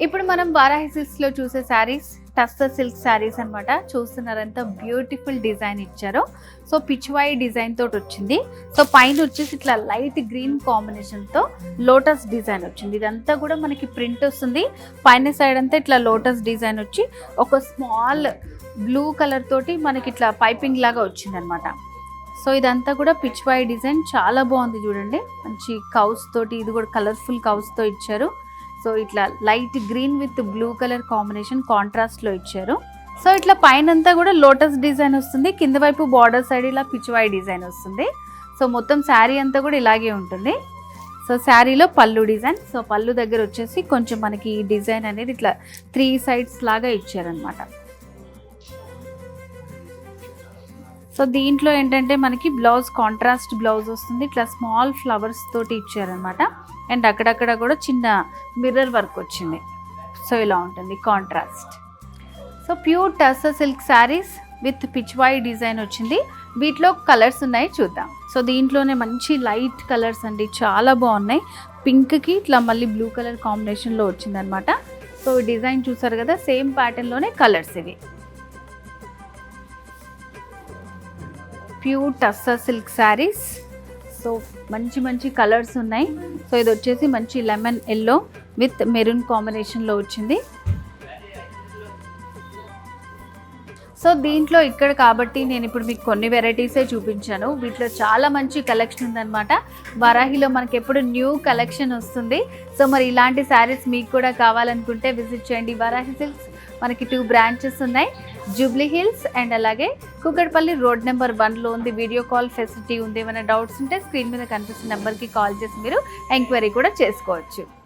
ఇప్పుడు మనం వారాహి సిల్క్స్ లో చూసే శారీస్ టస్సర్ సిల్క్ శారీస్ అన్నమాట. చూస్తున్నారు ఎంత బ్యూటిఫుల్ డిజైన్ ఇచ్చారో. సో పిచ్వాయి డిజైన్ తోటి వచ్చింది. సో పైన వచ్చేసి ఇట్లా లైట్ గ్రీన్ కాంబినేషన్ తో లోటస్ డిజైన్ వచ్చింది. ఇదంతా కూడా మనకి ప్రింట్ వస్తుంది. పైన సైడ్ అంతా ఇట్లా లోటస్ డిజైన్ వచ్చి ఒక స్మాల్ బ్లూ కలర్ తోటి మనకి ఇట్లా పైపింగ్ లాగా వచ్చింది అనమాట. సో ఇదంతా కూడా పిచ్వాయి డిజైన్ చాలా బాగుంది చూడండి. మంచి కౌస్ తోటి, ఇది కూడా కలర్ఫుల్ కౌస్ తో ఇచ్చారు. సో ఇట్లా light green with blue colour combination contrast లో ఇచ్చారు. సో ఇట్లా పైనంతా కూడా లోటస్ డిజైన్ వస్తుంది. కింద వైపు బార్డర్ సైడ్ ఇలా పిచ్వాయి డిజైన్ వస్తుంది. సో మొత్తం శారీ అంతా కూడా ఇలాగే ఉంటుంది. సో శారీలో పళ్ళు డిజైన్. సో పళ్ళు దగ్గర వచ్చేసి కొంచెం మనకి ఈ డిజైన్ అనేది ఇట్లా 3 సైడ్స్ లాగా ఇచ్చారనమాట. సో దీంట్లో ఏంటంటే మనకి బ్లౌజ్ కాంట్రాస్ట్ బ్లౌజ్ వస్తుంది. ఇట్లా స్మాల్ ఫ్లవర్స్ తోటి ఇచ్చారనమాట. అండ్ అక్కడక్కడ కూడా చిన్న మిర్రర్ వర్క్ వచ్చింది. సో ఇలా ఉంటుంది contrast. So pure tussar silk saris with Pichwai design వచ్చింది. వీటిలో కలర్స్ ఉన్నాయి, చూద్దాం. సో దీంట్లోనే మంచి లైట్ కలర్స్ అండి, చాలా బాగున్నాయి. పింక్కి ఇట్లా మళ్ళీ బ్లూ కలర్ కాంబినేషన్లో వచ్చిందనమాట. సో డిజైన్ చూసారు కదా, సేమ్ ప్యాటర్న్లోనే కలర్స్ ఇవి. Pure tussar silk saris. So మంచి మంచి కలర్స్ ఉన్నాయి. సో ఇది వచ్చేసి మంచి లెమన్ ఎల్లో విత్ మెరూన్ కాంబినేషన్లో వచ్చింది. సో దీంట్లో ఇక్కడ కాబట్టి నేను ఇప్పుడు మీకు కొన్ని వెరైటీసే చూపించాను. వీటిలో చాలా మంచి కలెక్షన్ ఉందన్నమాట. వారాహిలో మనకి ఎప్పుడు న్యూ కలెక్షన్ వస్తుంది. సో మరి ఇలాంటి శారీస్ మీకు కూడా కావాలనుకుంటే విజిట్ చేయండి వారాహి సిల్క్స్. మనకి 2 బ్రాంచెస్ ఉన్నాయి, జూబ్లీ హిల్స్ అండ్ అలాగే కూకట్పల్లి రోడ్ నెంబర్ 1లో ఉంది. వీడియో కాల్ ఫెసిలిటీ ఉంది. ఏమైనా డౌట్స్ ఉంటే స్క్రీన్ మీద కనిపిస్తున్న నెంబర్కి కాల్ చేసి మీరు ఎంక్వైరీ కూడా చేసుకోవచ్చు.